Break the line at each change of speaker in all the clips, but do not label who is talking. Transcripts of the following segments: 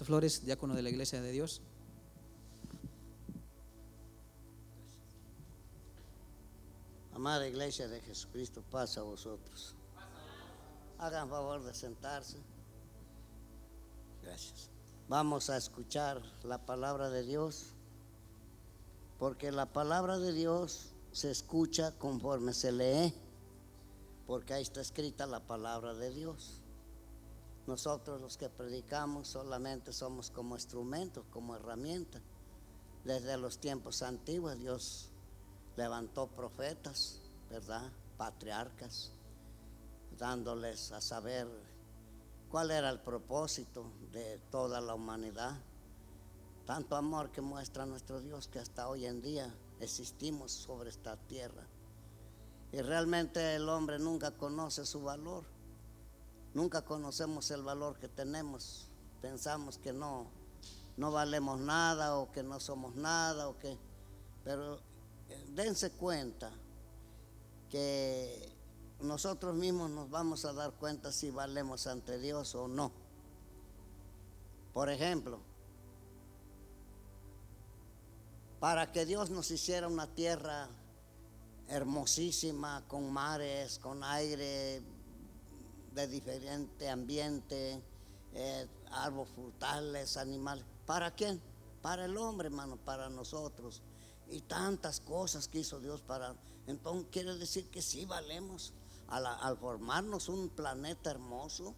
Flores, diácono de la Iglesia de Dios.
Amada Iglesia de Jesucristo, paz a vosotros. Hagan favor de sentarse. Gracias. Vamos a escuchar la palabra de Dios, porque la palabra de Dios se escucha conforme se lee, porque ahí está escrita la palabra de Dios. Nosotros los que predicamos solamente somos como instrumentos, como herramienta. Desde los tiempos antiguos Dios levantó profetas, ¿verdad? Patriarcas, dándoles a saber cuál era el propósito de toda la humanidad. Tanto amor que muestra nuestro Dios que hasta hoy en día existimos sobre esta tierra. Y realmente el hombre nunca conoce su valor. Nunca conocemos el valor que tenemos. Pensamos que no valemos nada o que no somos nada pero dense cuenta que nosotros mismos nos vamos a dar cuenta si valemos ante Dios o no. Por ejemplo, para que Dios nos hiciera una tierra hermosísima, con mares, con aire de diferente ambiente, árboles frutales, animales. ¿Para quién? Para el hombre, hermano, para nosotros. Y tantas cosas que hizo Dios para. Entonces quiere decir que sí valemos al formarnos un planeta hermoso,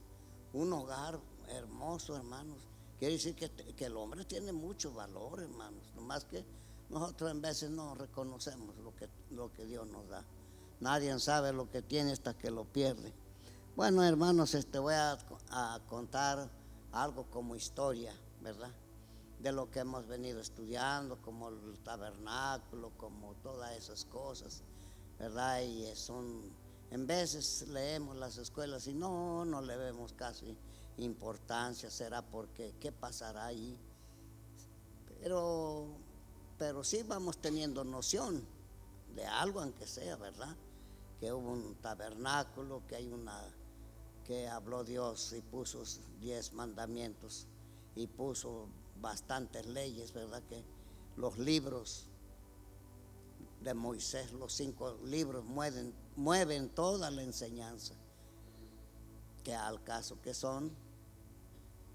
un hogar hermoso, hermanos. Quiere decir que el hombre tiene mucho valor, hermanos. Nomás que nosotros en veces no reconocemos lo que Dios nos da. Nadie sabe lo que tiene hasta que lo pierde. Bueno, hermanos, voy a contar algo como historia, ¿verdad? De lo que hemos venido estudiando, como el tabernáculo, como todas esas cosas, ¿verdad? Y en veces leemos las escuelas y no le vemos casi importancia. Será porque qué pasará ahí, pero sí vamos teniendo noción de algo, aunque sea, ¿verdad? Que hubo un tabernáculo, que habló Dios y puso 10 mandamientos y puso bastantes leyes, ¿verdad? Que los libros de Moisés, los 5 libros mueven toda la enseñanza, que al caso que son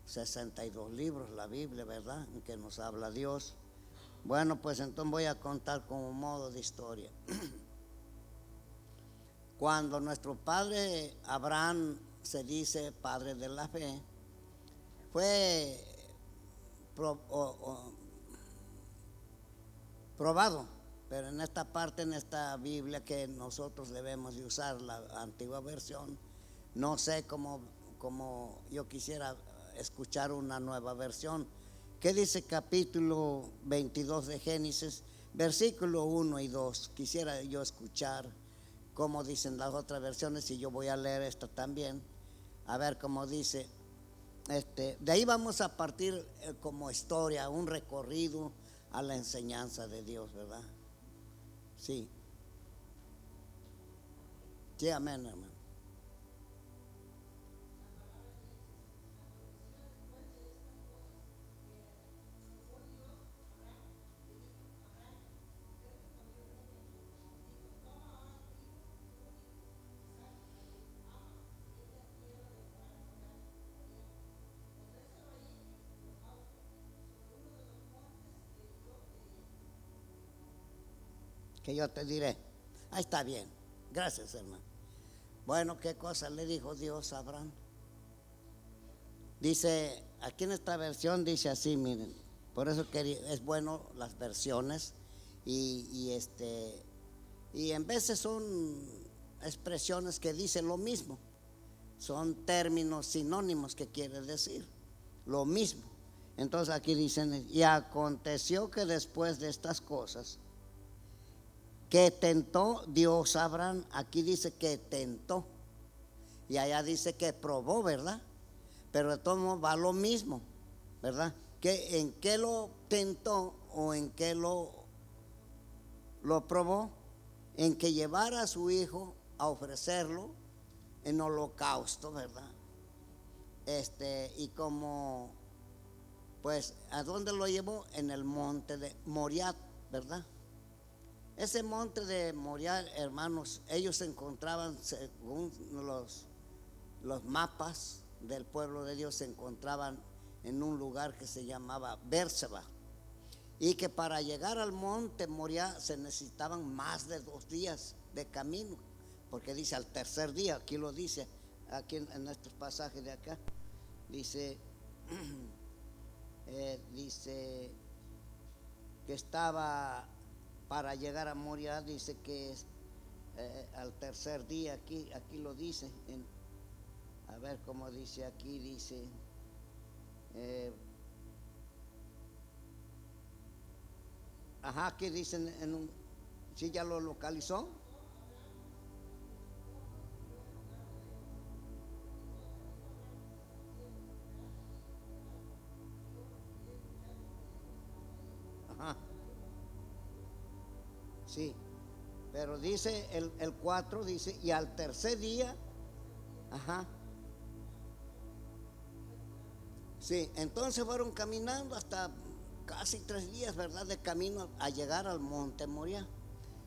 62 libros la Biblia, ¿verdad? En que nos habla Dios. Bueno, pues entonces voy a contar como modo de historia. Cuando nuestro padre Abraham, se dice padre de la fe, fue probado, pero en esta parte, en esta Biblia que nosotros debemos de usar, la antigua versión, no sé cómo yo quisiera escuchar una nueva versión. ¿Qué dice capítulo 22 de Génesis, versículo 1 y 2? Quisiera yo escuchar cómo dicen las otras versiones y yo voy a leer esta también, a ver cómo dice. De ahí vamos a partir como historia, un recorrido a la enseñanza de Dios, ¿verdad? Sí. Sí, amén, hermano. Que yo te diré. Ahí está bien. Gracias, hermano. Bueno, ¿qué cosa le dijo Dios a Abraham? Dice, aquí en esta versión dice así, miren, por eso que es bueno las versiones y en veces son expresiones que dicen lo mismo, son términos sinónimos que quiere decir lo mismo. Entonces aquí dicen, y aconteció que después de estas cosas, que tentó Dios a Abraham. Aquí dice que tentó y allá dice que probó, ¿verdad? Pero de todo modo va lo mismo, ¿verdad? Que en qué lo tentó o en qué lo probó, en que llevara a su hijo a ofrecerlo en holocausto, ¿verdad? Y como Pues, ¿a dónde lo llevó? En el monte de Moriah, ¿verdad? Ese monte de Moriah, hermanos, ellos se encontraban, según los mapas del pueblo de Dios, se encontraban en un lugar que se llamaba Bérseba, y que para llegar al monte Moriah se necesitaban más de 2 días de camino, porque dice al tercer día, aquí lo dice, aquí en estos pasajes de acá, dice, dice que estaba para llegar a Moriah, dice que al tercer día, aquí lo dice, a ver cómo dice aquí, dice, aquí dicen ¿sí ya lo localizó? Ajá, sí, pero dice el 4, dice, y al tercer día, ajá, sí, entonces fueron caminando hasta casi 3 días, ¿verdad? De camino a llegar al monte Moriah.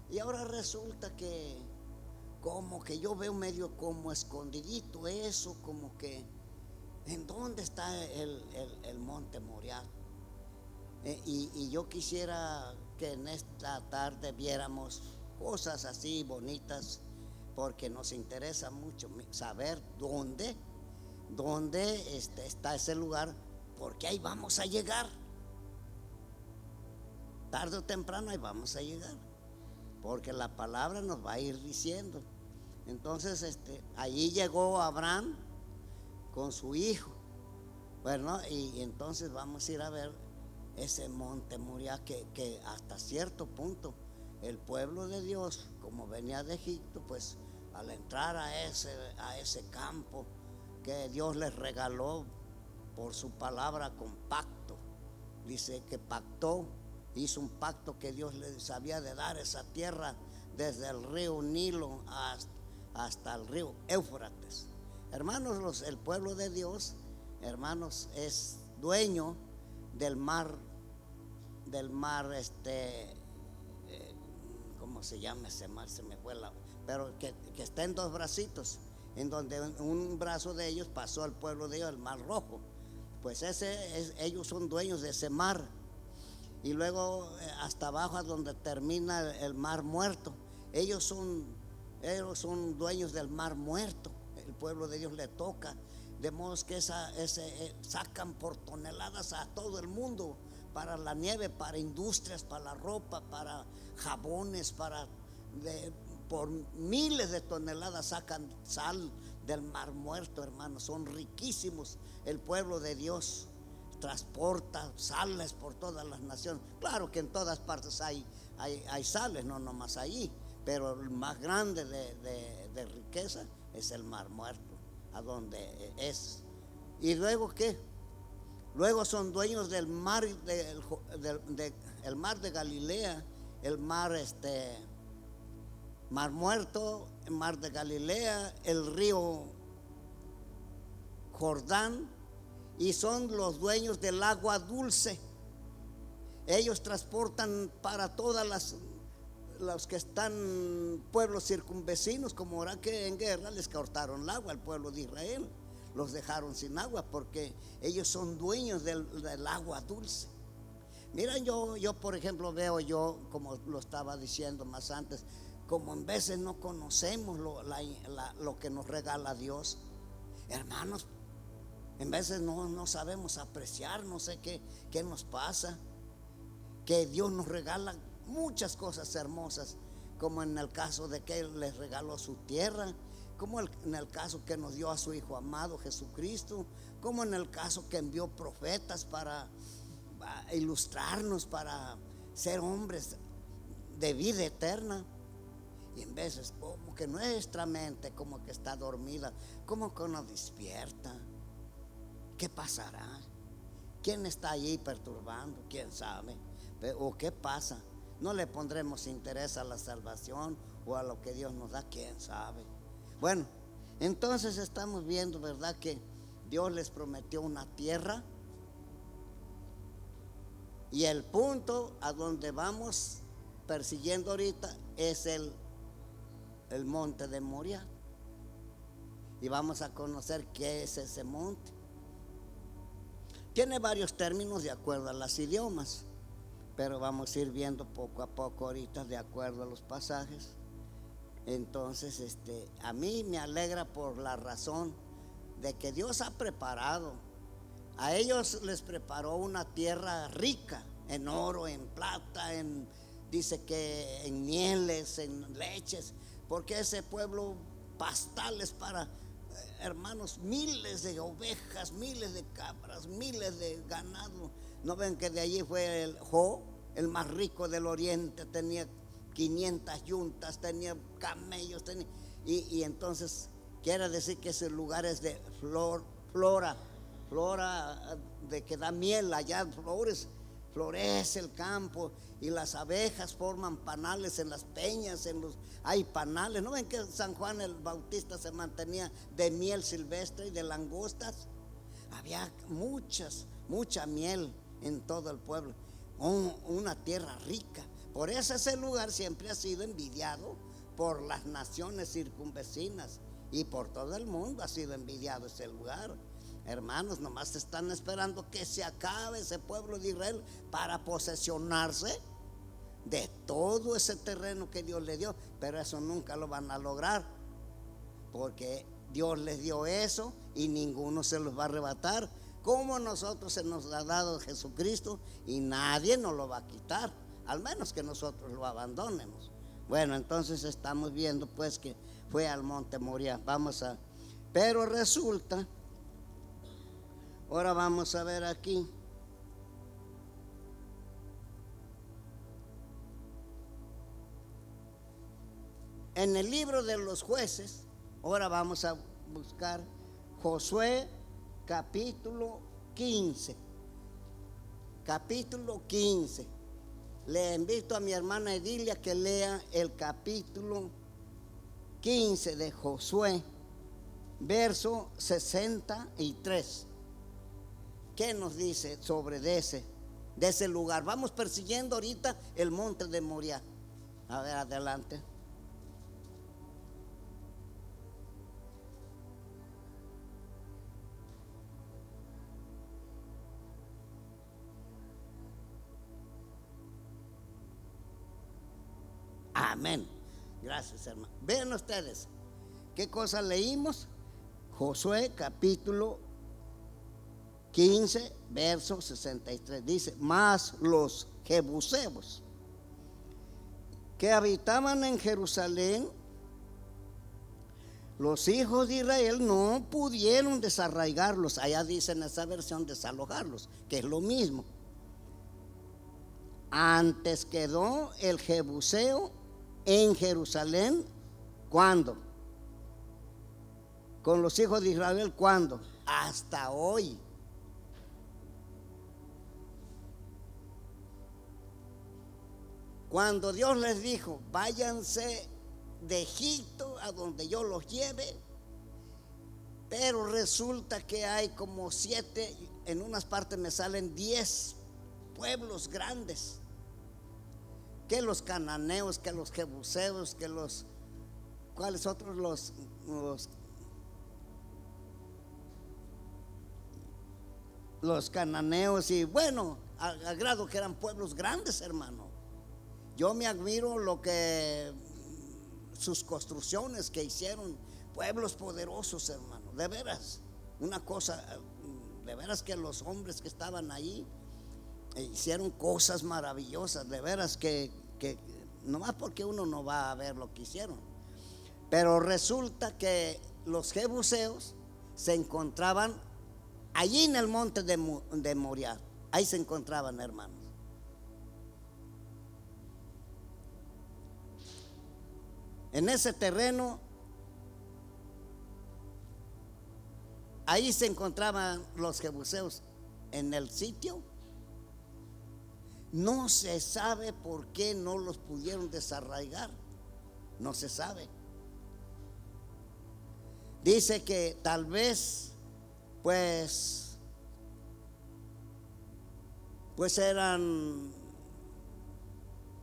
Y ahora resulta que como que yo veo medio como escondidito eso, como que ¿en dónde está el monte Moriah? Y yo quisiera que en esta tarde viéramos cosas así bonitas, porque nos interesa mucho saber dónde está ese lugar, porque ahí vamos a llegar. Tarde o temprano ahí vamos a llegar, porque la palabra nos va a ir diciendo. Entonces, allí llegó Abraham con su hijo. Bueno, y entonces vamos a ir a ver ese monte Moriah, que hasta cierto punto el pueblo de Dios, como venía de Egipto, pues al entrar a ese campo que Dios les regaló por su palabra con pacto, dice que pactó, hizo un pacto que Dios les había de dar esa tierra desde el río Nilo hasta el río Éufrates. Hermanos, el pueblo de Dios, hermanos, es dueño del mar, ¿cómo se llama ese mar? Se me fue pero que está en 2 bracitos, en donde un brazo de ellos pasó al pueblo de ellos, el Mar Rojo. Pues ellos son dueños de ese mar. Y luego hasta abajo, a donde termina el Mar Muerto, ellos son dueños del Mar Muerto. El pueblo de Dios le toca, de modo que sacan por toneladas a todo el mundo, para la nieve, para industrias, para la ropa, para jabones, por miles de toneladas sacan sal del Mar Muerto, hermanos. Son riquísimos. El pueblo de Dios transporta sales por todas las naciones. Claro que en todas partes hay sales, no nomás allí, pero el más grande de riqueza es el Mar Muerto, a donde es. ¿Y luego qué? Luego son dueños del mar, el mar de Galilea, el mar Mar Muerto, el mar de Galilea, el río Jordán, y son los dueños del agua dulce. Ellos transportan para todas los que están pueblos circunvecinos, como ahora que en guerra les cortaron el agua al pueblo de Israel, los dejaron sin agua, porque ellos son dueños del agua dulce. Miren, yo por ejemplo veo, como lo estaba diciendo más antes, como en veces no conocemos lo que nos regala Dios, hermanos. En veces no sabemos apreciar, no sé qué nos pasa, que Dios nos regala muchas cosas hermosas, como en el caso de que Él les regaló su tierra, como en el caso que nos dio a su Hijo amado Jesucristo, como en el caso que envió profetas para ilustrarnos, para ser hombres de vida eterna. Y en veces como que nuestra mente como que está dormida, como que nos despierta. ¿Qué pasará? ¿Quién está allí perturbando? ¿Quién sabe? ¿O qué pasa? ¿No le pondremos interés a la salvación o a lo que Dios nos da? ¿Quién sabe? Bueno, entonces estamos viendo, ¿verdad?, que Dios les prometió una tierra Y el punto a donde vamos persiguiendo ahorita es el monte de Moriah. Y vamos a conocer qué es ese monte. Tiene varios términos de acuerdo a los idiomas, pero vamos a ir viendo poco a poco ahorita de acuerdo a los pasajes. Entonces, a mí me alegra por la razón de que Dios ha preparado. A ellos les preparó una tierra rica en oro, en plata, dice que en mieles, en leches, porque ese pueblo pastales para, hermanos, miles de ovejas, miles de cabras, miles de ganado. ¿No ven que de allí fue el más rico del oriente? Tenía 500 yuntas, tenía camellos, y entonces quiere decir que ese lugar es de flora de que da miel, allá florece el campo, y las abejas forman panales en las peñas, hay panales. ¿No ven que San Juan el Bautista se mantenía de miel silvestre y de langostas? Había mucha miel en todo el pueblo, una tierra rica. Por eso ese lugar siempre ha sido envidiado por las naciones circunvecinas, y por todo el mundo ha sido envidiado ese lugar. Hermanos, nomás están esperando que se acabe ese pueblo de Israel para posesionarse de todo ese terreno que Dios le dio. Pero eso nunca lo van a lograr, porque Dios les dio eso y ninguno se los va a arrebatar. Como nosotros se nos ha dado Jesucristo, y nadie nos lo va a quitar, al menos que nosotros lo abandonemos. Bueno, entonces estamos viendo pues que fue al monte Moriah. Pero resulta, ahora vamos a ver aquí. En el libro de los Jueces, ahora vamos a buscar Josué capítulo 15. Capítulo 15. Le invito a mi hermana Edilia que lea el capítulo 15 de Josué, verso 63. ¿Qué nos dice sobre de ese lugar? Vamos persiguiendo ahorita el monte de Moriah. A ver, adelante. Amén. Gracias, hermano. Vean ustedes, ¿qué cosa leímos? Josué capítulo 15, verso 63. Dice: mas los jebuseos que habitaban en Jerusalén, los hijos de Israel, no pudieron desarraigarlos. Allá dice en esa versión desalojarlos, que es lo mismo. Antes quedó el jebuseo en Jerusalén. ¿Cuándo? Con los hijos de Israel, ¿cuándo? Hasta hoy. Cuando Dios les dijo: váyanse de Egipto a donde yo los lleve, pero resulta que hay como 7, en unas partes me salen 10 pueblos grandes, que los cananeos, que los jebuseos, que ¿cuáles otros? Los cananeos, y bueno, al grado que eran pueblos grandes, hermano. Yo me admiro sus construcciones que hicieron, pueblos poderosos, hermano, de veras, una cosa, de veras que los hombres que estaban ahí hicieron cosas maravillosas, de veras que nomás porque uno no va a ver lo que hicieron. Pero resulta que los jebuseos se encontraban allí en el monte de Moriah. Ahí se encontraban, hermanos. En ese terreno, ahí se encontraban los jebuseos, en el sitio. No se sabe por qué no los pudieron desarraigar. No se sabe. Dice que tal vez, pues, pues eran,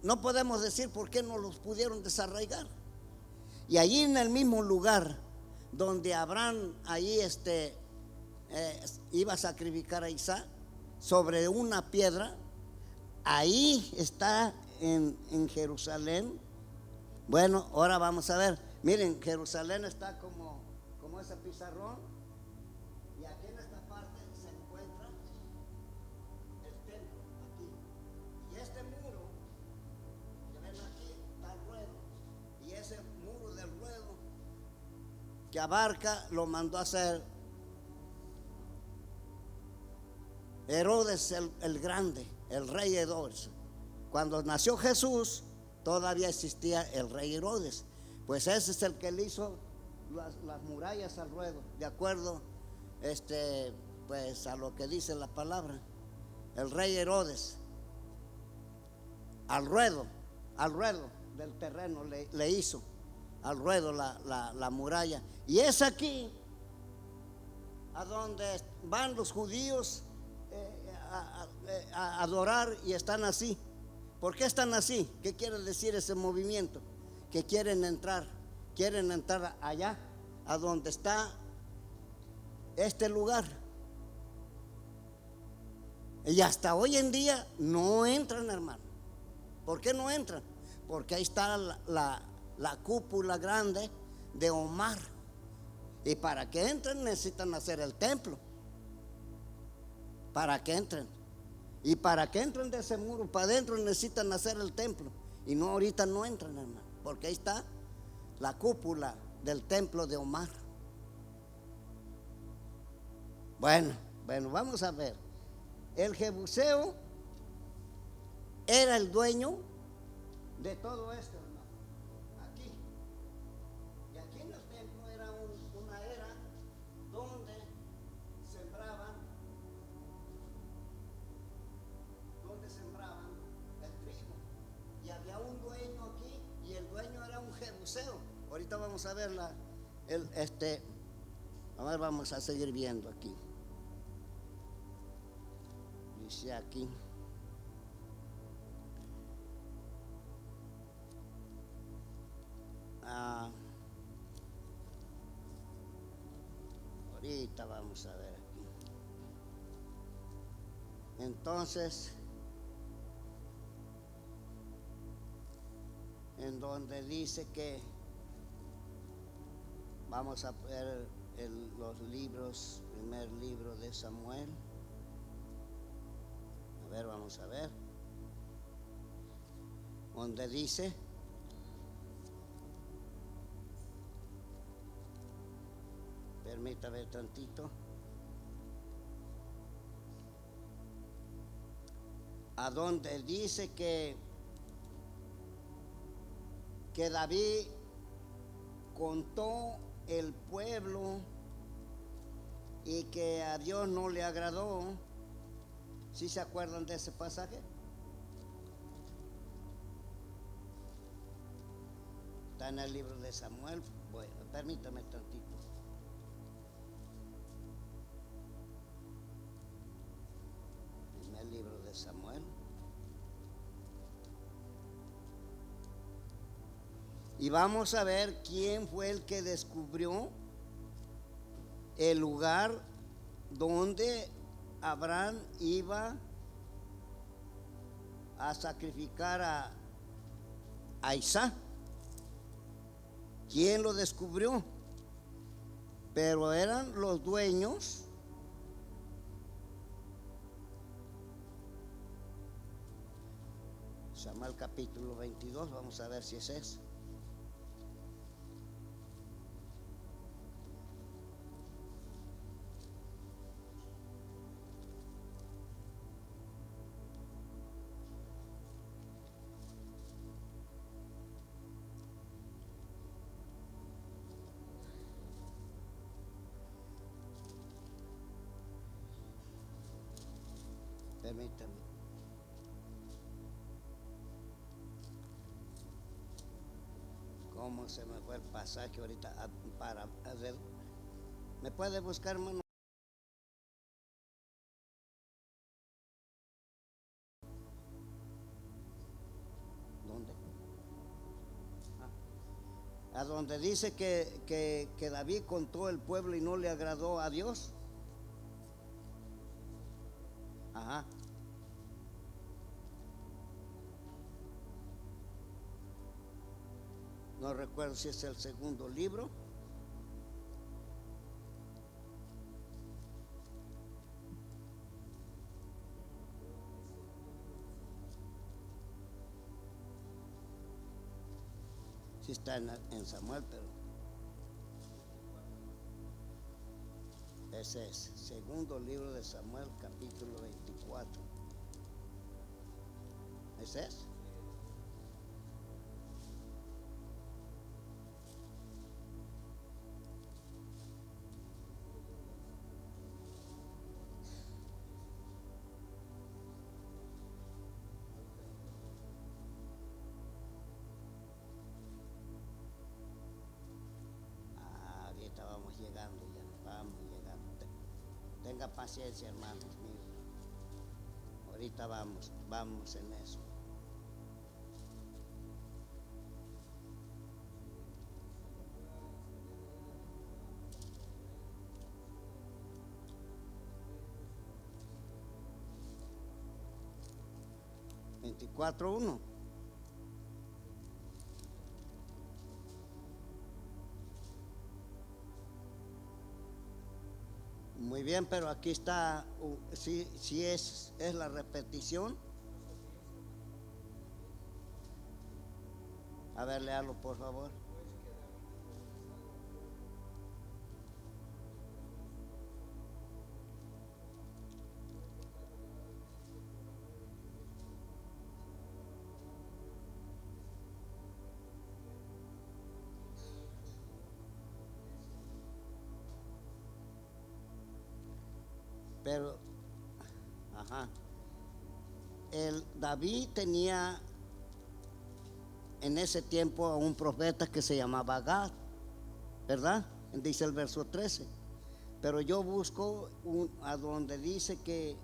no podemos decir por qué no los pudieron desarraigar. Y allí en el mismo lugar donde Abraham ahí iba a sacrificar a Isaac, sobre una piedra, ahí está en Jerusalén. Bueno, ahora vamos a ver. Miren, Jerusalén está como ese pizarrón, y aquí en esta parte se encuentra el templo, aquí. Y este muro que ven aquí está el ruedo, y ese muro del ruedo que abarca lo mandó a hacer Herodes el Grande, el rey Herodes. Cuando nació Jesús todavía existía el rey Herodes, pues ese es el que le hizo las murallas al ruedo, de acuerdo pues a lo que dice la palabra. El rey Herodes al ruedo del terreno le hizo al ruedo la muralla, y es aquí a donde van los judíos a adorar, y están así. ¿Por qué están así? ¿Qué quiere decir ese movimiento? Que quieren entrar allá, a donde está este lugar. Y hasta hoy en día no entran, hermano. ¿Por qué no entran? Porque ahí está la cúpula grande de Omar. Y para que entren necesitan hacer el templo. Para que entren. Y para que entren de ese muro para adentro necesitan hacer el templo. Y no, ahorita no entran, hermano, porque ahí está la cúpula del templo de Omar. Bueno, vamos a ver. El Jebuseo era el dueño de todo esto, hermano. Aquí. Y aquí en el templo era una era donde sembraban el trigo. Y había un dueño aquí, y el dueño era un Jebuseo. Ahorita vamos a ver vamos a seguir viendo aquí. Dice aquí. Ahorita vamos a ver aquí. Entonces, en donde dice que vamos a ver los libros, primer libro de Samuel. A ver, vamos a ver. Donde dice, permítame tantito. A donde dice que David contó el pueblo y que a Dios no le agradó. ¿Sí se acuerdan de ese pasaje? Está en el libro de Samuel. Bueno, permítame tantito. En el libro de Samuel. Y vamos a ver quién fue el que descubrió el lugar donde Abraham iba a sacrificar a Isaac. ¿Quién lo descubrió? Pero eran los dueños Samuel capítulo 22, vamos a ver si es eso. Permítame. ¿Cómo se me fue el pasaje ahorita para hacer? ¿Me puede buscar, hermano? A donde dice que David contó el pueblo y no le agradó a Dios. Ajá. No recuerdo si es el segundo libro. Sí está en Samuel, pero ese es segundo libro de Samuel, capítulo 24. ¿Ese es? Ahorita vamos llegando ya, vamos llegando. Tenga paciencia, hermanos míos. Ahorita vamos en eso. Veinticuatro uno. Muy bien, pero aquí está, sí es la repetición. A ver, léalo por favor. Pero, ajá, el David tenía en ese tiempo a un profeta que se llamaba Gad, ¿verdad? Dice el verso 13. Pero yo busco a donde dice que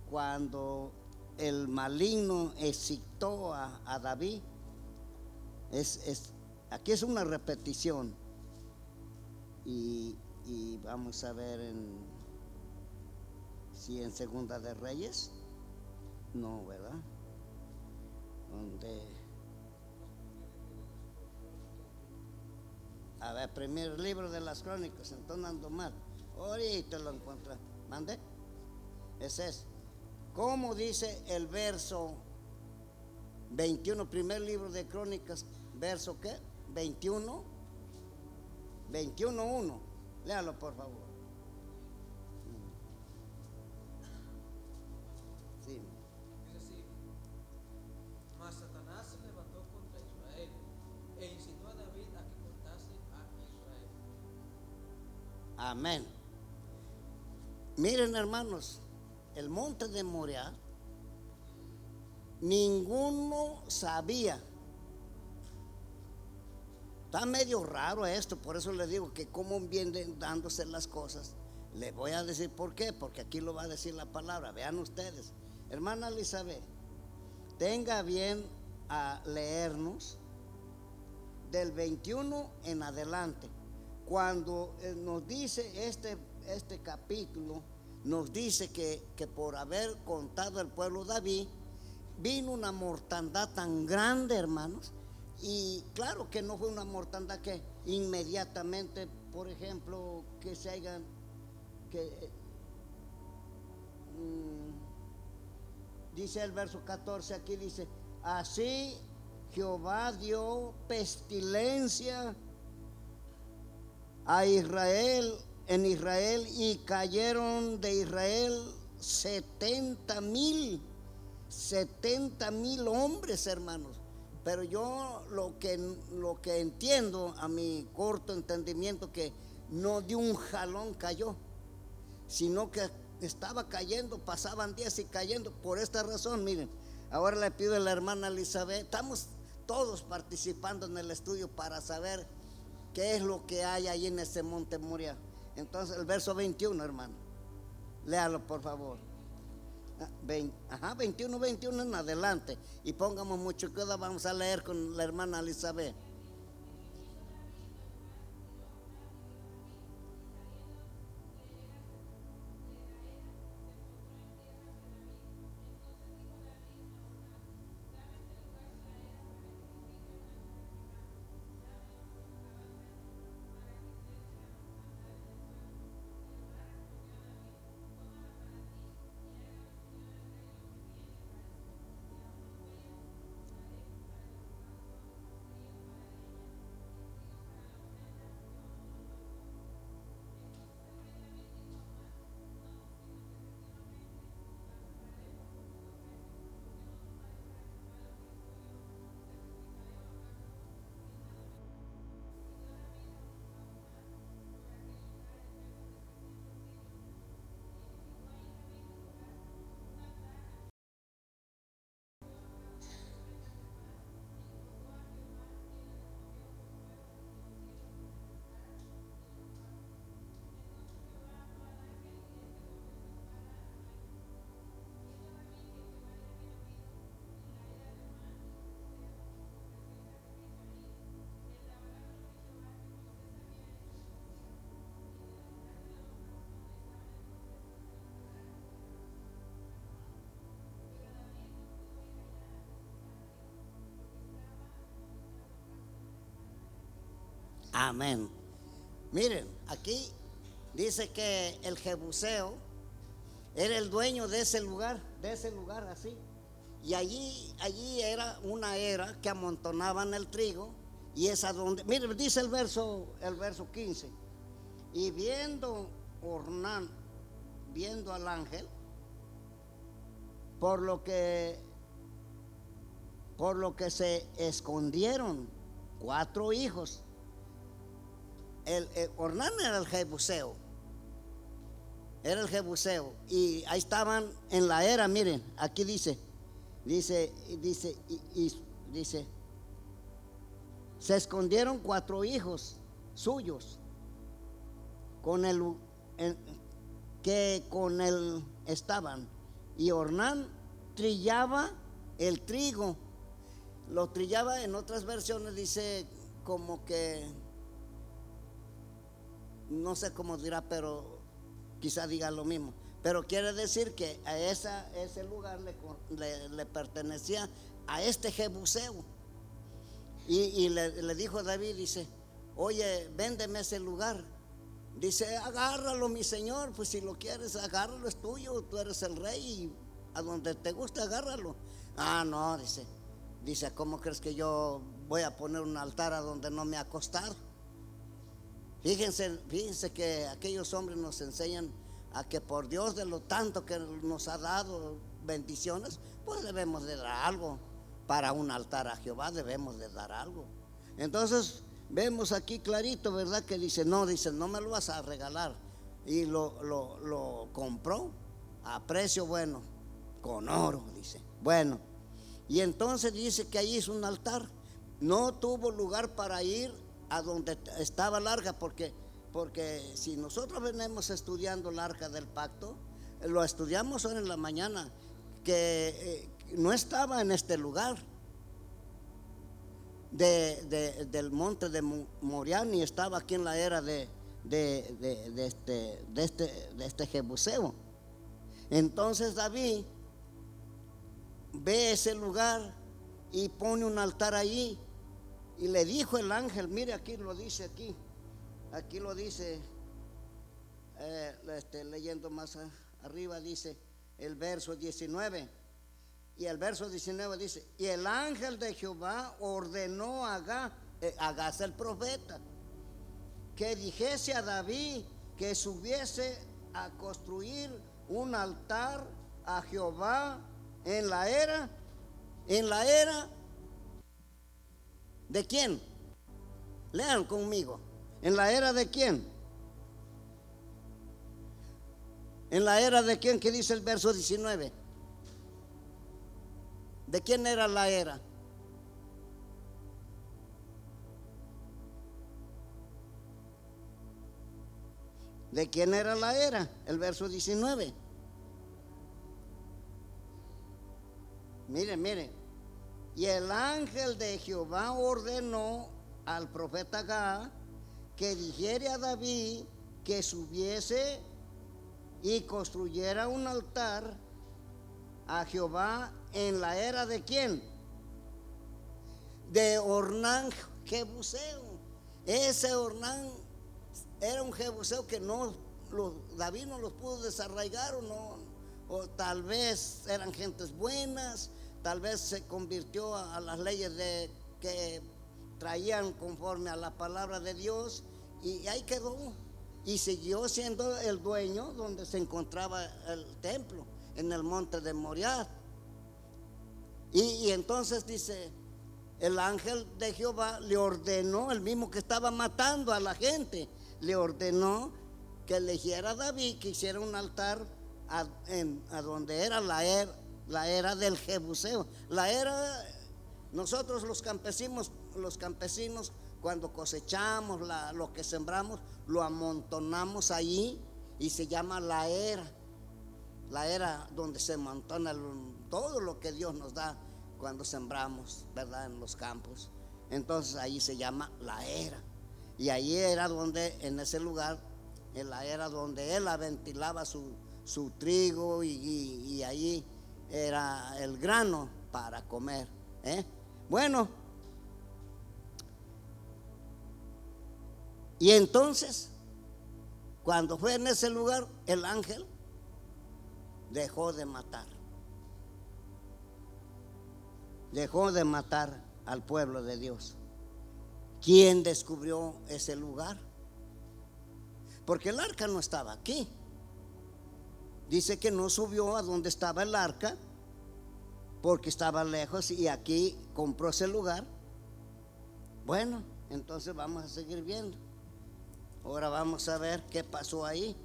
cuando el maligno excitó a David, aquí es una repetición. Y vamos a ver si en Segunda de Reyes, no, ¿verdad? A ver, primer libro de las Crónicas, entonces ando mal. Ahorita lo encontré. ¿Mande? Ese es. ¿Cómo dice el verso 21, primer libro de Crónicas, verso qué? 21, 21:1. Léalo por favor. Sí.
Dice así: mas Satanás se levantó contra Israel e incitó a David a que cortase a Israel.
Amén. Miren, hermanos, el monte de Moriah, ninguno sabía. Está medio raro esto, por eso le digo que cómo vienen dándose las cosas. Le voy a decir por qué, porque aquí lo va a decir la palabra. Vean ustedes, hermana Elizabeth, tenga bien a leernos del 21 en adelante. Cuando nos dice este capítulo, nos dice que por haber contado el pueblo David, vino una mortandad tan grande, hermanos. Y claro que no fue una mortandad que inmediatamente, por ejemplo, que se hagan, dice el verso 14 aquí, dice: así Jehová dio pestilencia a Israel, en Israel, y cayeron de Israel 70,000 hombres, hermanos. Pero yo lo que entiendo, a mi corto entendimiento, que no de un jalón cayó, sino que estaba cayendo, pasaban días y cayendo. Por esta razón, miren, ahora le pido a la hermana Elizabeth, estamos todos participando en el estudio para saber qué es lo que hay ahí en ese monte Moriah. Entonces el verso 21, hermano, léalo por favor. 21 en adelante, y pongamos mucho cuidado. Vamos a leer con la hermana Elizabeth. Amén. Miren, aquí dice que el Jebuseo era el dueño de ese lugar así. Y allí era una era que amontonaban el trigo, y es a donde, miren, dice el verso 15. Y viendo Ornán, viendo al ángel, por lo que se escondieron 4 hijos. Ornán era el Jebuseo. Y ahí estaban en la era, miren, aquí dice, se escondieron 4 hijos suyos que con él estaban. Y Ornán trillaba el trigo. Lo trillaba, en otras versiones dice como que, no sé cómo dirá, pero quizá diga lo mismo. Pero quiere decir que a ese lugar le pertenecía a este Jebuseo. Y le dijo a David, dice, oye, véndeme ese lugar. Dice, agárralo, mi señor, pues si lo quieres, agárralo, es tuyo, tú eres el rey y a donde te guste, agárralo. Ah, no, dice, ¿cómo crees que yo voy a poner un altar a donde no me ha costado? Fíjense que aquellos hombres nos enseñan a que por Dios, de lo tanto que nos ha dado bendiciones, pues debemos de dar algo. Para un altar a Jehová debemos de dar algo. Entonces vemos aquí clarito, ¿verdad? Que dice, no me lo vas a regalar. Y lo compró a precio bueno, con oro, dice. Bueno, y entonces dice que ahí hizo un altar. No tuvo lugar para ir a donde estaba el arca, porque si nosotros venimos estudiando el arca del pacto, lo estudiamos hoy en la mañana, que no estaba en este lugar del monte de Moriah, ni estaba aquí en la era de este Jebuseo. Entonces David ve ese lugar y pone un altar allí, y le dijo el ángel, mire, aquí lo dice, aquí lo dice, leyendo más arriba, dice el verso 19. Y el verso 19 dice, y el ángel de Jehová ordenó a Agaz el profeta, que dijese a David que subiese a construir un altar a Jehová en la era ¿de quién? Lean conmigo. ¿En la era de quién? ¿En la era de quién? ¿Qué dice el verso 19? ¿De quién era la era? ¿De quién era la era? El verso 19. Mire. Y el ángel de Jehová ordenó al profeta Gad que dijere a David que subiese y construyera un altar a Jehová en la era de quién? De Ornán Jebuseo. Ese Ornán era un Jebuseo que David no los pudo desarraigar, o tal vez eran gentes buenas, tal vez se convirtió a las leyes que traían conforme a la palabra de Dios, y ahí quedó, y siguió siendo el dueño donde se encontraba el templo, en el monte de Moriah. Y entonces dice, el ángel de Jehová le ordenó, el mismo que estaba matando a la gente, le ordenó que eligiera a David, que hiciera un altar a donde era la era del Jebuseo. La era, nosotros los campesinos cuando cosechamos lo que sembramos, lo amontonamos allí, y se llama la era donde se amontona todo lo que Dios nos da cuando sembramos, ¿verdad? En los campos. Entonces ahí se llama la era. Y ahí era donde, en ese lugar, en la era donde él ventilaba su trigo, y ahí era el grano para comer. Bueno, Y entonces, cuando fue en ese lugar, el ángel dejó de matar. Dejó de matar al pueblo de Dios. ¿Quién descubrió ese lugar? Porque el arca no estaba aquí. Dice que no subió a donde estaba el arca porque estaba lejos, y aquí compró ese lugar. Bueno, entonces vamos a seguir viendo. Ahora vamos a ver qué pasó ahí.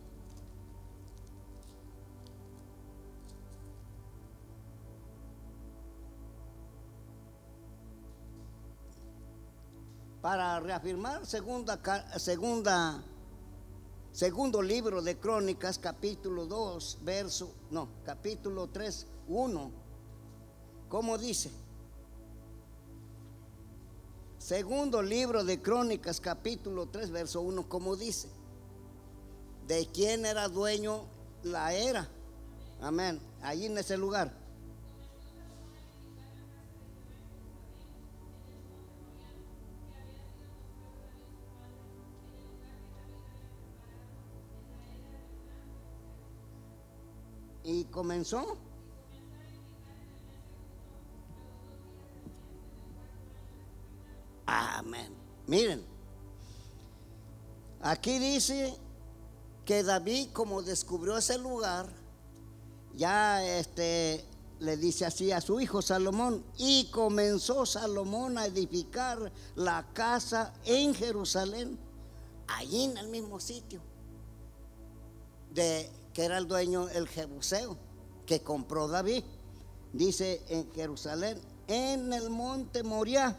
Para reafirmar, segundo libro de Crónicas, capítulo 2, capítulo 3, 1. ¿Cómo dice? Segundo libro de Crónicas, capítulo 3, verso 1, ¿cómo dice? ¿De quién era dueño la era? Amén. Allí en ese lugar. Y comenzó. Amén. Miren, aquí dice que David, como descubrió ese lugar, ya le dice así a su hijo Salomón: y comenzó Salomón a edificar la casa en Jerusalén, allí en el mismo sitio de que era el dueño, el Jebuseo, que compró David. Dice en Jerusalén, en el monte Moriah.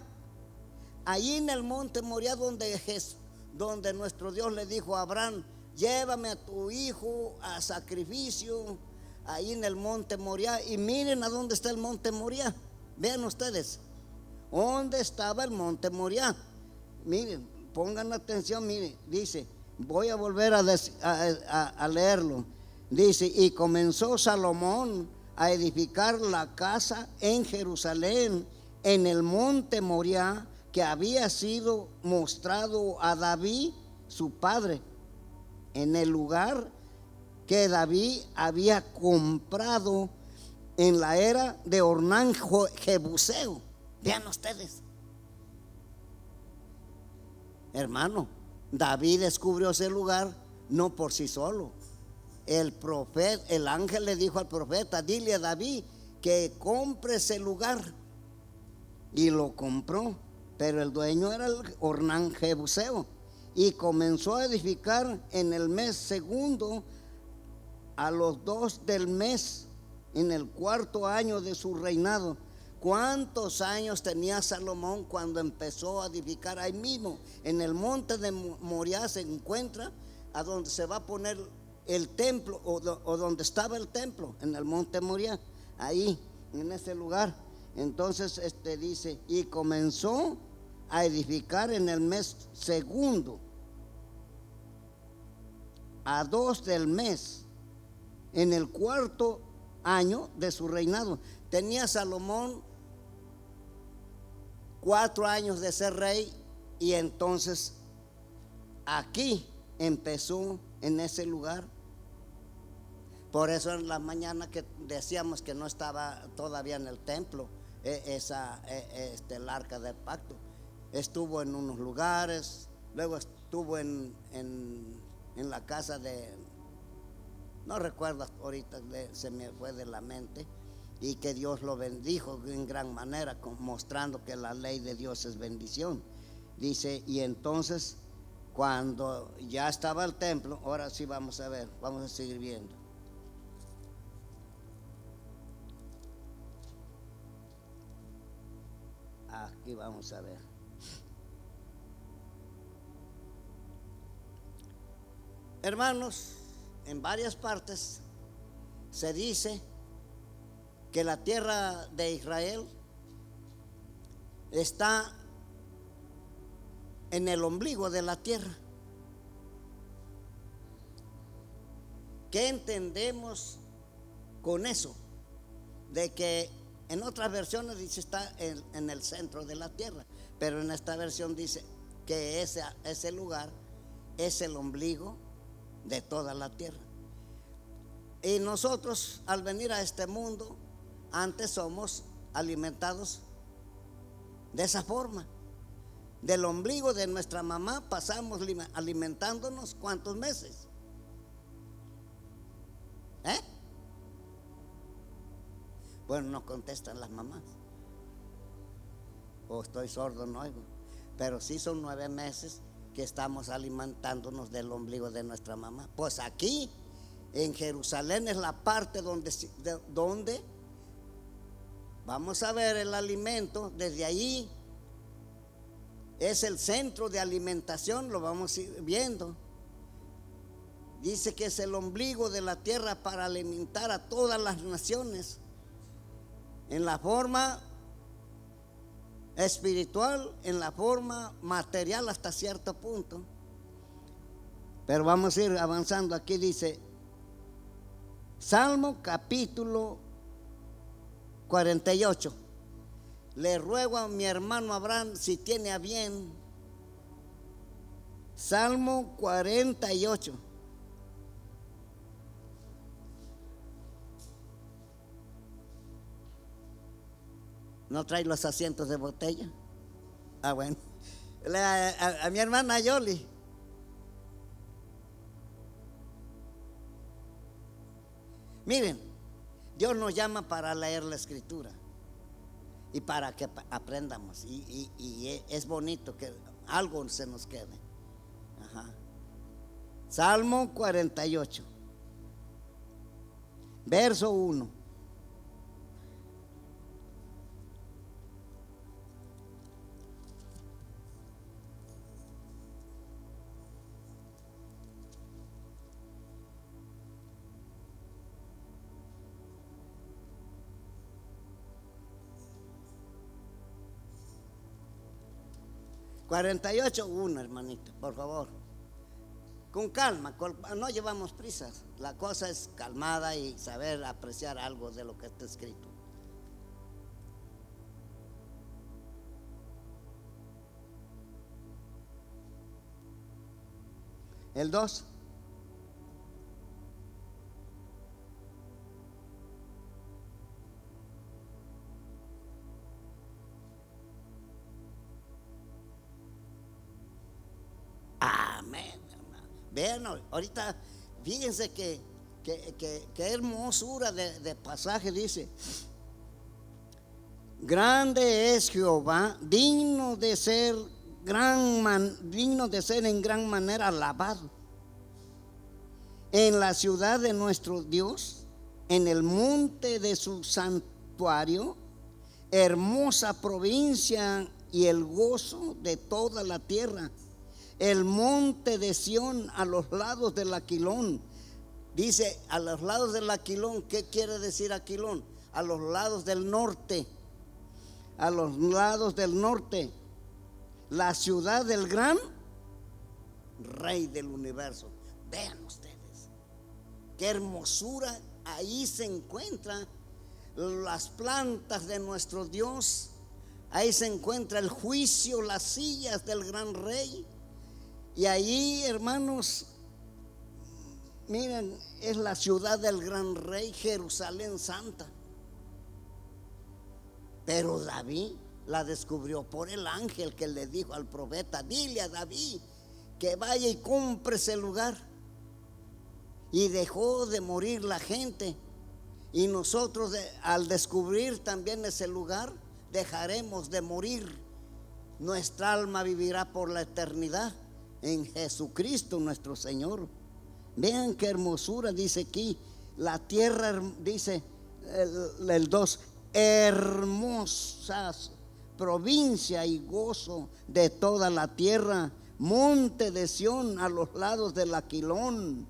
Allí en el monte Moriah donde nuestro Dios le dijo a Abraham: llévame a tu hijo a sacrificio. Ahí en el monte Moriah. Y miren a dónde está el monte Moriah. Vean ustedes dónde estaba el monte Moriah. Miren, pongan atención. Miren, dice, voy a volver a leerlo. Dice: y comenzó Salomón a edificar la casa en Jerusalén, en el monte Moriah, que había sido mostrado a David su padre, en el lugar que David había comprado en la era de Ornán Jebuseo. Vean ustedes, hermano, David descubrió ese lugar no por sí solo. El ángel le dijo al profeta: dile a David que compre ese lugar. Y lo compró, pero el dueño era el Ornán Jebuseo. Y comenzó a edificar en el mes segundo, a los 2 del mes, en el 4.º año de su reinado. ¿Cuántos años tenía Salomón cuando empezó a edificar? Ahí mismo, en el monte de Moriah, se encuentra a donde se va a poner el templo, o donde estaba el templo, en el monte Moriah, ahí, en ese lugar. Entonces dice: y comenzó a edificar en el mes segundo, a 2 del mes, en el 4.º año de su reinado. Tenía Salomón 4 años de ser rey, y entonces aquí empezó, en ese lugar. Por eso en la mañana que decíamos que no estaba todavía en el templo el arca del pacto. Estuvo en unos lugares, luego estuvo en la casa de, no recuerdo ahorita, se me fue de la mente, y que Dios lo bendijo en gran manera, mostrando que la ley de Dios es bendición. Dice: y entonces, cuando ya estaba el templo, ahora sí vamos a ver, vamos a seguir viendo. Aquí vamos a ver. Hermanos, en varias partes se dice que la tierra de Israel está en el ombligo de la tierra. ¿Qué entendemos con eso? De que en otras versiones dice está en el centro de la tierra, pero en esta versión dice que ese lugar es el ombligo de toda la tierra. Y nosotros al venir a este mundo, antes somos alimentados de esa forma. Del ombligo de nuestra mamá pasamos alimentándonos ¿cuántos meses? Bueno, no contestan las mamás. O estoy sordo, no oigo. Pero sí son 9 meses que estamos alimentándonos del ombligo de nuestra mamá. Pues aquí en Jerusalén es la parte donde vamos a ver el alimento. Desde allí es el centro de alimentación, lo vamos a ir viendo. Dice que es el ombligo de la tierra para alimentar a todas las naciones, en la forma espiritual, en la forma material hasta cierto punto. Pero vamos a ir avanzando. Aquí dice Salmo capítulo 48. Le ruego a mi hermano Abraham si tiene a bien. Salmo 48. ¿No trae los asientos de botella? Ah, bueno. A mi hermana Yoli. Miren, Dios nos llama para leer la escritura y para que aprendamos. Y es bonito que algo se nos quede. Ajá. Salmo 48, verso 1. (48:1), hermanito, por favor. Con calma, no llevamos prisas. La cosa es calmada y saber apreciar algo de lo que está escrito. El 2. Amén, hermano. Vean, ahorita fíjense que hermosura de pasaje. Dice: grande es Jehová, digno de ser en gran manera alabado. En la ciudad de nuestro Dios, en el monte de su santuario, hermosa provincia y el gozo de toda la tierra. El monte de Sión a los lados del Aquilón. Dice a los lados del Aquilón. ¿Qué quiere decir Aquilón? A los lados del norte. A los lados del norte. La ciudad del gran Rey del universo. Vean ustedes qué hermosura. Ahí se encuentran las plantas de nuestro Dios. Ahí se encuentra el juicio, las sillas del gran Rey. Y ahí, hermanos, miren, es la ciudad del gran Rey, Jerusalén Santa. Pero David la descubrió por el ángel que le dijo al profeta: dile a David que vaya y compre ese lugar. Y dejó de morir la gente. Y nosotros al descubrir también ese lugar, dejaremos de morir. Nuestra alma vivirá por la eternidad en Jesucristo nuestro Señor. Vean qué hermosura dice aquí. La tierra, dice el 2, hermosas provincia y gozo de toda la tierra, monte de Sión a los lados del Aquilón,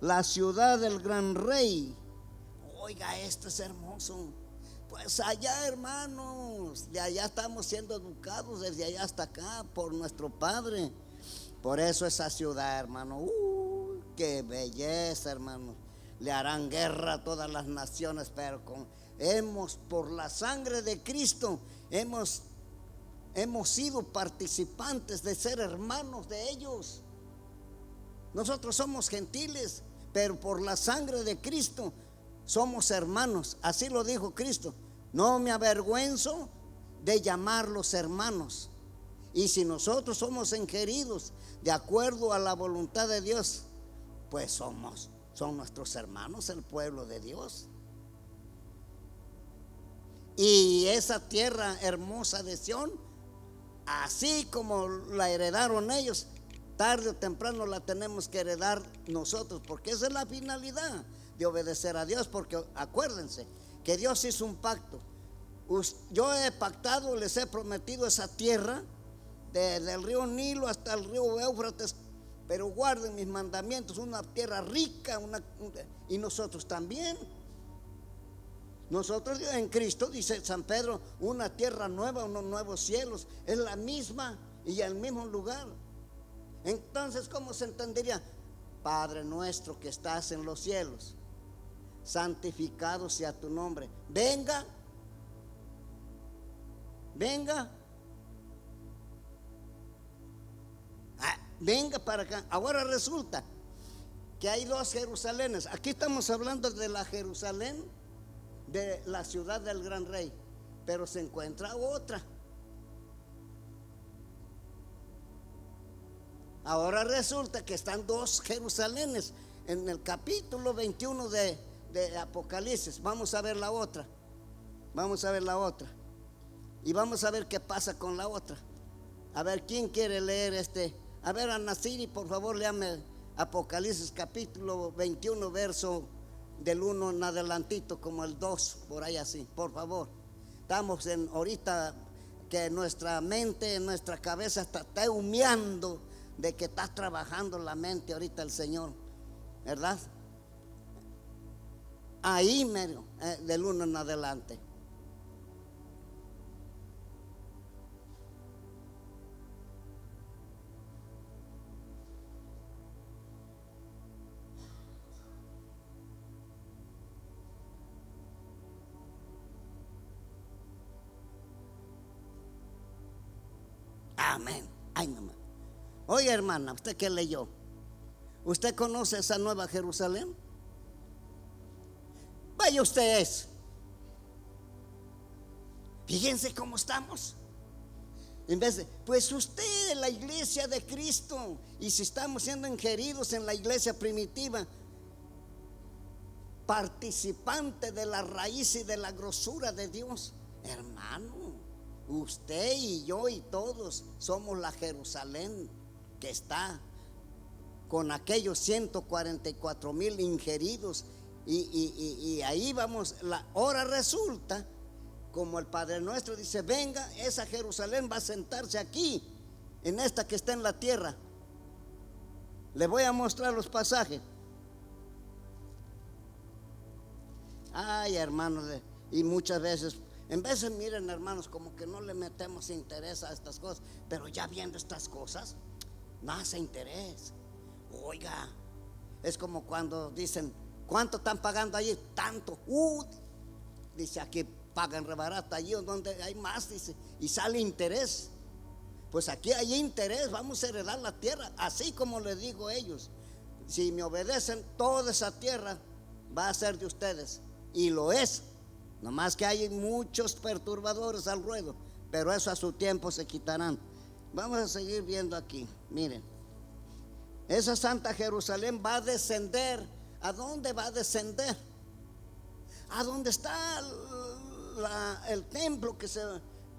la ciudad del gran Rey. Oiga, esto es hermoso. Pues allá, hermanos, de allá estamos siendo educados, desde allá hasta acá, por nuestro Padre. Por eso esa ciudad, hermano, qué belleza, hermano. Le harán guerra a todas las naciones, pero por la sangre de Cristo, hemos sido participantes de ser hermanos de ellos. Nosotros somos gentiles, pero por la sangre de Cristo somos hermanos. Así lo dijo Cristo. No me avergüenzo de llamarlos hermanos. Y si nosotros somos ingeridos de acuerdo a la voluntad de Dios, pues son nuestros hermanos, el pueblo de Dios. Y esa tierra hermosa de Sión, así como la heredaron ellos, tarde o temprano la tenemos que heredar nosotros, porque esa es la finalidad de obedecer a Dios. Porque acuérdense que Dios hizo un pacto. Yo he pactado, les he prometido esa tierra desde el río Nilo hasta el río Éufrates, pero guarden mis mandamientos, una tierra rica, y nosotros también. Nosotros en Cristo, dice San Pedro, una tierra nueva, unos nuevos cielos, es la misma y el mismo lugar. Entonces, ¿cómo se entendería? Padre nuestro que estás en los cielos, santificado sea tu nombre. Venga para acá. Ahora resulta que hay dos Jerusalenes. Aquí estamos hablando de la Jerusalén de la ciudad del gran rey, pero se encuentra otra. Ahora resulta que están dos Jerusalenes en el capítulo 21 de Apocalipsis. Vamos a ver la otra. Y vamos a ver qué pasa con la otra. A ver, ¿quién quiere leer A ver, Ana Siri, por favor, léame Apocalipsis capítulo 21, verso del 1 en adelantito, como el 2, por ahí así, por favor. Estamos ahorita que nuestra mente, nuestra cabeza está humeando de que está trabajando la mente ahorita el Señor, ¿verdad? Ahí mero, del 1 en adelante. Amén. Ay, no. Oye, hermana, ¿usted qué leyó? ¿Usted conoce esa nueva Jerusalén? Vaya usted Fíjense cómo estamos. En vez de, pues usted es la iglesia de Cristo. Y si estamos siendo ingeridos en la iglesia primitiva, participante de la raíz y de la grosura de Dios, hermano, usted y yo y todos somos la Jerusalén que está con aquellos 144,000 ingeridos. Y ahí vamos. Ahora resulta, como el Padre Nuestro dice, venga, esa Jerusalén va a sentarse aquí, en esta que está en la tierra. Le voy a mostrar los pasajes. Ay, hermanos, y muchas veces, miren, hermanos, como que no le metemos interés a estas cosas, pero ya viendo estas cosas, nace interés. Oiga, es como cuando dicen, ¿cuánto están pagando allí? Tanto. Dice, aquí pagan rebarata, allí donde hay más, dice, y sale interés. Pues aquí hay interés, vamos a heredar la tierra, así como les digo a ellos. Si me obedecen, toda esa tierra va a ser de ustedes. Y lo es. Nomás que hay muchos perturbadores al ruedo, pero eso a su tiempo se quitarán. Vamos a seguir viendo aquí. Miren, esa Santa Jerusalén va a descender. ¿A dónde va a descender? A donde está el templo, que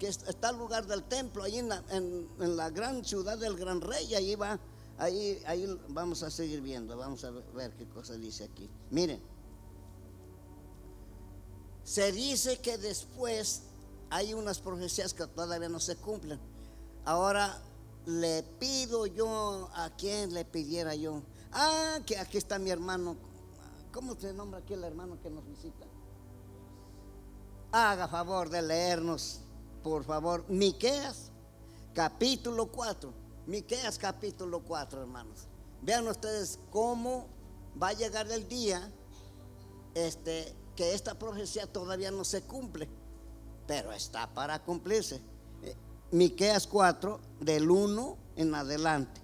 está el lugar del templo, ahí en la gran ciudad del gran rey. Ahí va, ahí vamos a seguir viendo. Vamos a ver qué cosa dice aquí. Miren, se dice que después hay unas profecías que todavía no se cumplen. Ahora le pido yo, ¿a quién le pidiera yo? Que aquí está mi hermano. ¿Cómo se nombra aquí el hermano que nos visita? Haga favor de leernos, por favor, Miqueas capítulo 4. Miqueas capítulo 4, hermanos. Vean ustedes cómo va a llegar el día que esta profecía todavía no se cumple, pero está para cumplirse. Miqueas 4, del 1 en adelante.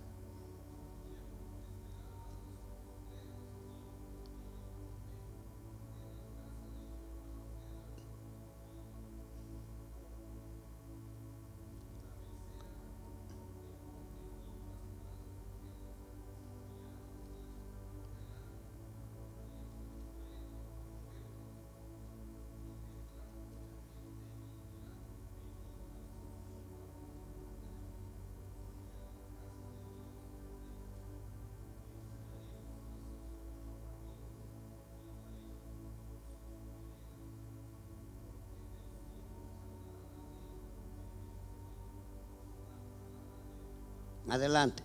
Adelante.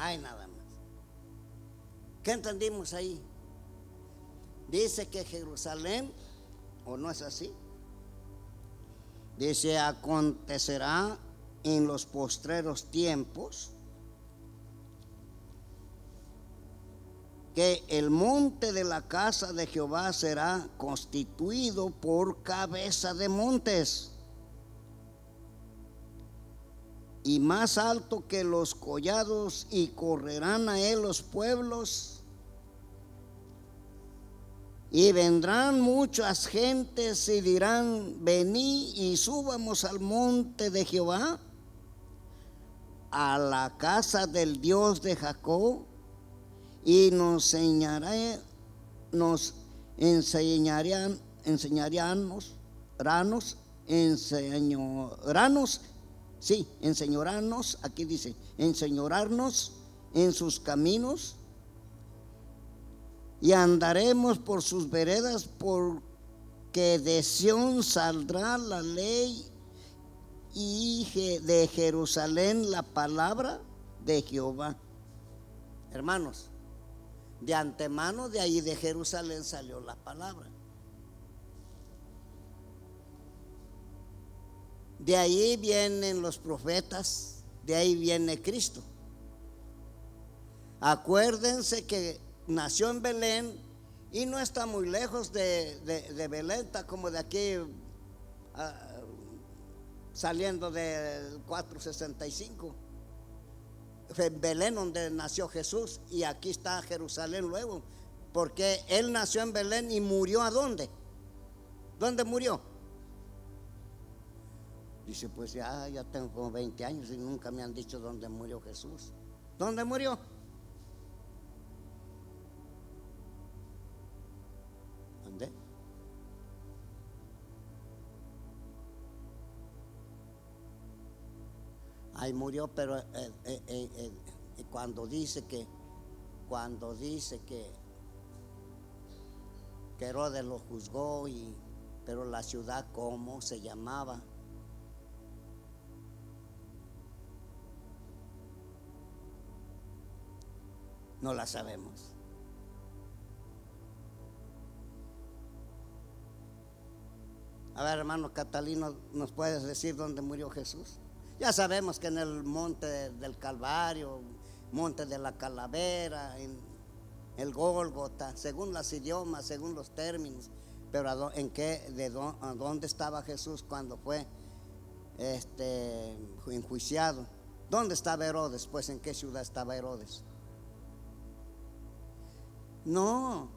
Hay nada más. ¿Qué entendimos ahí? Dice que Jerusalén, ¿o no es así? Dice, acontecerá en los postreros tiempos que el monte de la casa de Jehová será constituido por cabeza de montes y más alto que los collados, y correrán a él los pueblos, y vendrán muchas gentes y dirán: venid y subamos al monte de Jehová, a la casa del Dios de Jacob, y nos enseñoranos, aquí dice, enseñorarnos en sus caminos, y andaremos por sus veredas, porque de Sión saldrá la ley, y de Jerusalén la palabra de Jehová. Hermanos, de antemano de ahí de Jerusalén salió la palabra. De ahí vienen los profetas, de ahí viene Cristo. Acuérdense que nació en Belén y no está muy lejos de Belén, está como de aquí saliendo del 465. Belén, donde nació Jesús, y aquí está Jerusalén luego, porque él nació en Belén y murió ¿a dónde? ¿Dónde murió? Dice, pues ya tengo como 20 años y nunca me han dicho dónde murió Jesús. ¿Dónde murió? ¿Dónde? Ahí murió, pero cuando dice que Herodes lo juzgó, pero la ciudad, ¿cómo se llamaba? No la sabemos. A ver, hermano Catalino, ¿nos puedes decir dónde murió Jesús? Ya sabemos que en el monte del Calvario, monte de la Calavera, en el Gólgota, según los idiomas, según los términos. Pero ¿a dónde estaba Jesús cuando fue enjuiciado? ¿Dónde estaba Herodes? Pues ¿en qué ciudad estaba Herodes? No,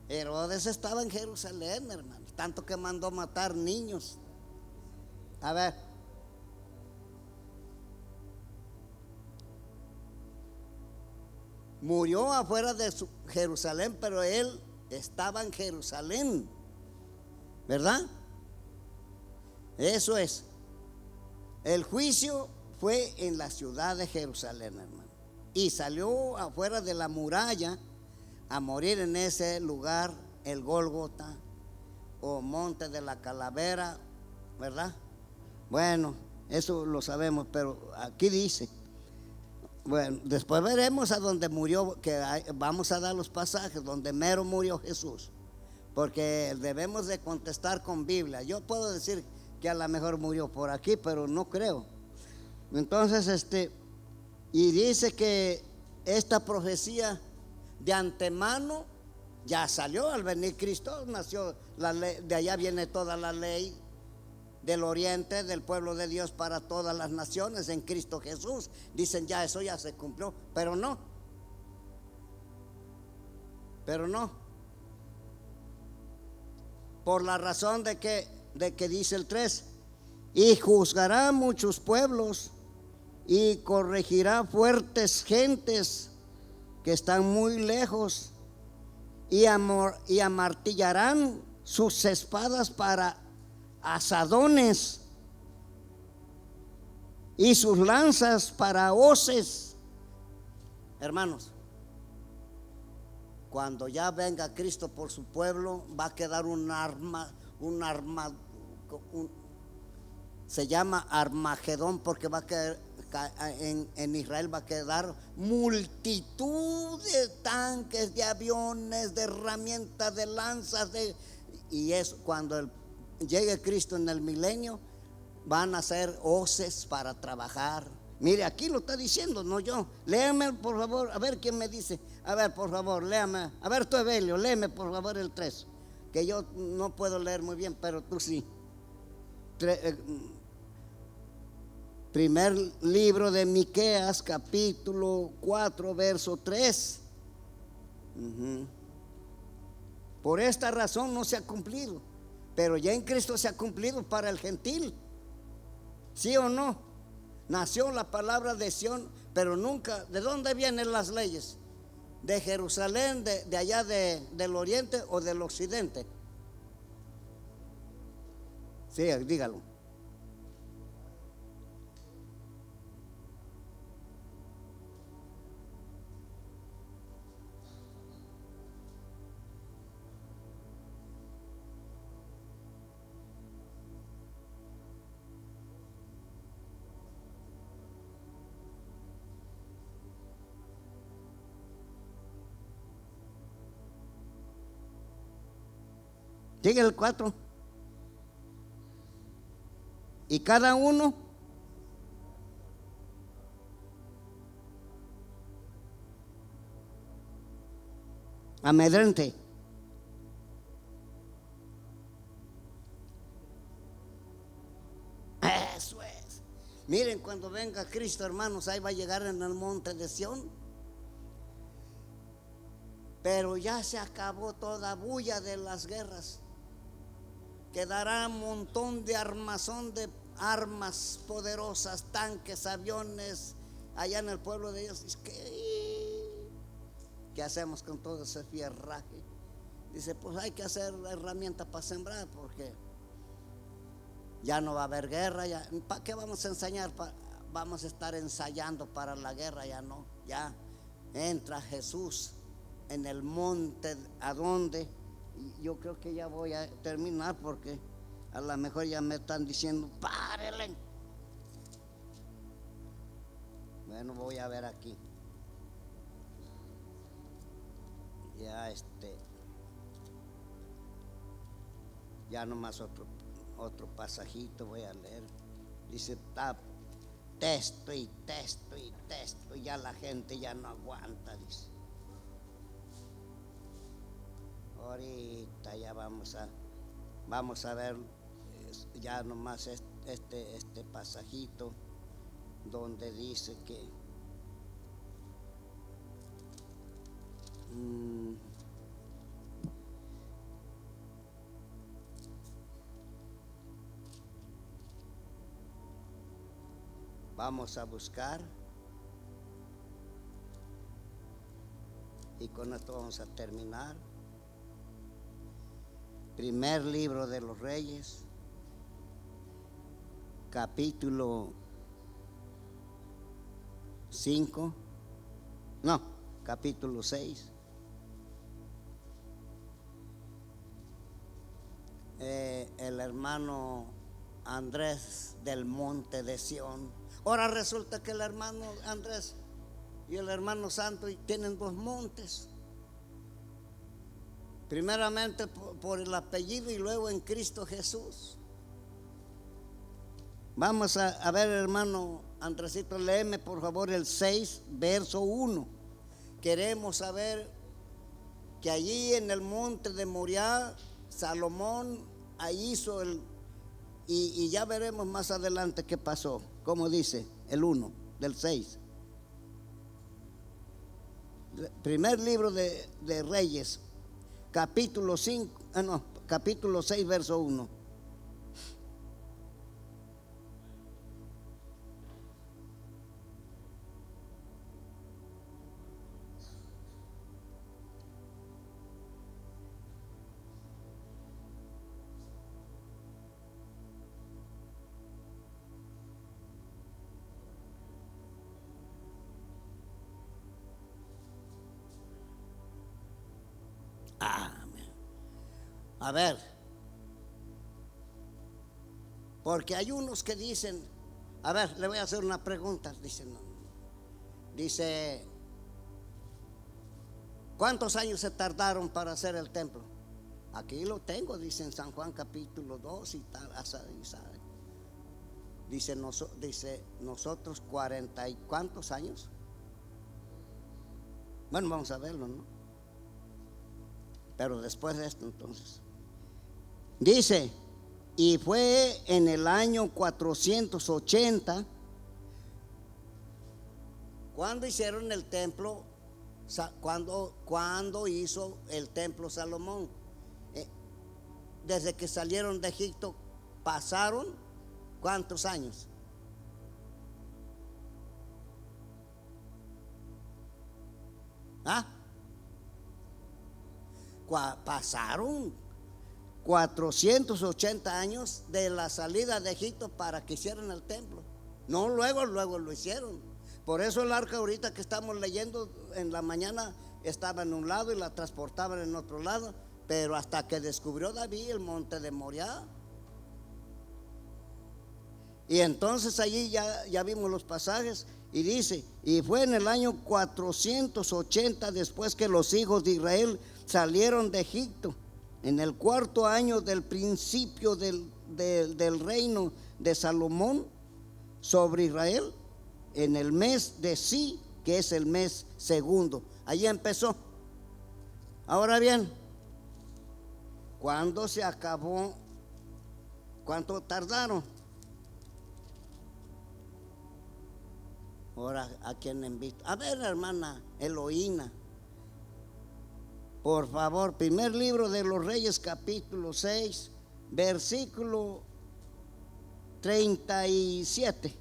Herodes estaba en Jerusalén, hermano, tanto que mandó matar niños. A ver, murió afuera de Jerusalén, pero él estaba en Jerusalén, ¿verdad? Eso es. El juicio fue en la ciudad de Jerusalén, hermano, y salió afuera de la muralla a morir en ese lugar, el Gólgota o monte de la Calavera, ¿verdad? Bueno, eso lo sabemos, pero aquí dice, bueno, después veremos a donde murió, que vamos a dar los pasajes donde mero murió Jesús, porque debemos de contestar con Biblia. Yo puedo decir que a lo mejor murió por aquí, pero no creo. Entonces, y dice que esta profecía de antemano ya salió. Al venir Cristo nació la ley, de allá viene toda la ley del oriente, del pueblo de Dios para todas las naciones en Cristo Jesús. Dicen ya eso ya se cumplió, pero no. Por la razón de que dice el 3, y juzgará muchos pueblos y corregirá fuertes gentes que están muy lejos, y amartillarán sus espadas para asadones y sus lanzas para hoces. Hermanos, cuando ya venga Cristo por su pueblo, va a quedar un arma, se llama Armagedón, porque va a quedar en Israel, va a quedar multitud de tanques, de aviones, de herramientas, de lanzas, y es cuando llegue Cristo en el milenio, van a ser hoces para trabajar. Mire, aquí lo está diciendo, no yo. Léame por favor, a ver quién me dice. A ver, por favor, léame. A ver, tú, Evelio, léeme por favor el 3, que yo no puedo leer muy bien, pero tú sí. Primer libro de Miqueas, capítulo 4, verso 3. Por esta razón no se ha cumplido, pero ya en Cristo se ha cumplido para el gentil. ¿Sí o no? Nació la palabra de Sión, pero nunca. ¿De dónde vienen las leyes? ¿De Jerusalén, de allá del oriente o del occidente? Sí, dígalo. Sigue el 4. Y cada uno amedrente. Eso es. Miren, cuando venga Cristo, hermanos, ahí va a llegar en el monte de Sión. Pero ya se acabó toda bulla de las guerras. Quedará un montón de armazón de armas poderosas, tanques, aviones, allá en el pueblo de Dios. ¿Qué hacemos con todo ese fierraje? Dice, pues hay que hacer herramientas para sembrar, porque ya no va a haber guerra. ¿Para qué vamos a enseñar? Vamos a estar ensayando para la guerra, ya no. Ya entra Jesús en el monte, ¿a dónde? Yo creo que ya voy a terminar, porque a lo mejor ya me están diciendo párele. Bueno, voy a ver aquí. Ya nomás otro pasajito voy a leer. Dice, texto y texto y texto, ya la gente ya no aguanta, dice. Ahorita ya vamos a ver ya nomás este pasajito donde dice que vamos a buscar, y con esto vamos a terminar. Primer libro de los Reyes, capítulo 5, no, capítulo 6. El hermano Andrés del monte de Sión. Ahora resulta que el hermano Andrés y el hermano Santo tienen dos montes. Primeramente por el apellido y luego en Cristo Jesús. Vamos a ver, hermano Andresito, léeme por favor el 6, verso 1. Queremos saber que allí en el monte de Moriah, Salomón ahí hizo y ya veremos más adelante qué pasó, como dice el 1 del 6. Primer libro de Reyes, capítulo 5, capítulo 6, verso 1. A ver, porque hay unos que dicen, a ver, le voy a hacer una pregunta, dice, ¿cuántos años se tardaron para hacer el templo? Aquí lo tengo, dice en San Juan capítulo 2 y tal, dice nosotros 40 y cuántos años. Bueno, vamos a verlo, ¿no? Pero después de esto entonces dice, y fue en el año 480 cuando hicieron el templo, cuando hizo el templo Salomón. Desde que salieron de Egipto pasaron ¿cuántos años? Pasaron 480 años de la salida de Egipto para que hicieran el templo. No luego lo hicieron. Por eso el arca ahorita que estamos leyendo en la mañana estaba en un lado y la transportaban en otro lado, pero hasta que descubrió David el monte de Moriah. Y entonces allí ya vimos los pasajes y dice, y fue en el año 480 después que los hijos de Israel salieron de Egipto, en el 4.º año del principio del reino de Salomón sobre Israel, en el mes de Sí, que es el mes segundo. Allí empezó. Ahora bien, ¿cuándo se acabó? ¿Cuánto tardaron? Ahora, ¿a quién invito? A ver, hermana Eloína, por favor, primer libro de los Reyes, capítulo 6, versículo 37.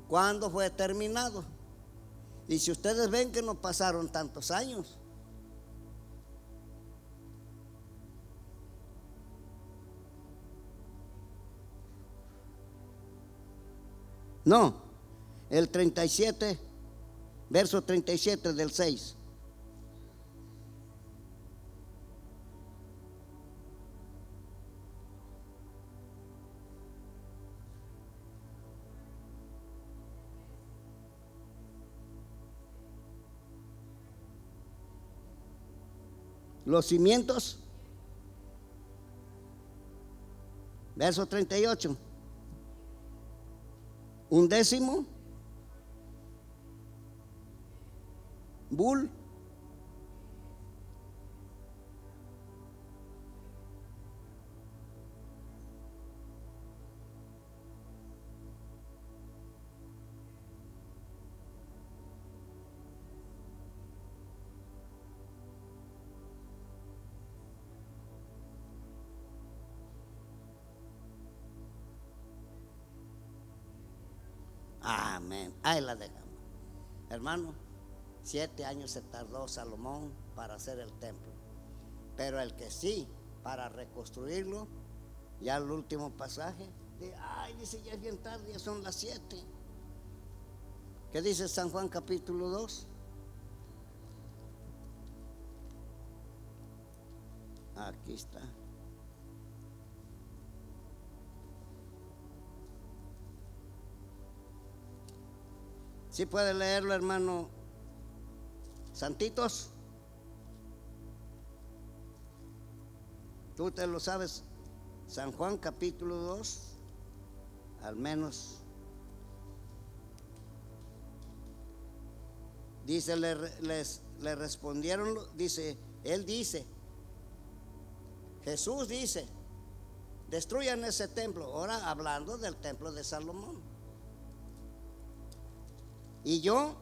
¿Cuándo fue terminado? Y si ustedes ven que no pasaron tantos años. No, el 37, verso 37 del 6. Los cimientos, verso 38. 1/10, Bul, amén. Ahí la dejamos. Hermano, 7 años se tardó Salomón para hacer el templo. Pero el que sí, para reconstruirlo, ya el último pasaje, dice ya es bien tarde, ya son las 7. ¿Qué dice San Juan capítulo 2? Aquí está. ¿Sí puede leerlo, hermano Santitos? ¿Tú te lo sabes? San Juan capítulo 2, al menos. Dice, le respondieron, dice, él dice, Jesús dice, destruyan ese templo. Ahora hablando del templo de Salomón. Y yo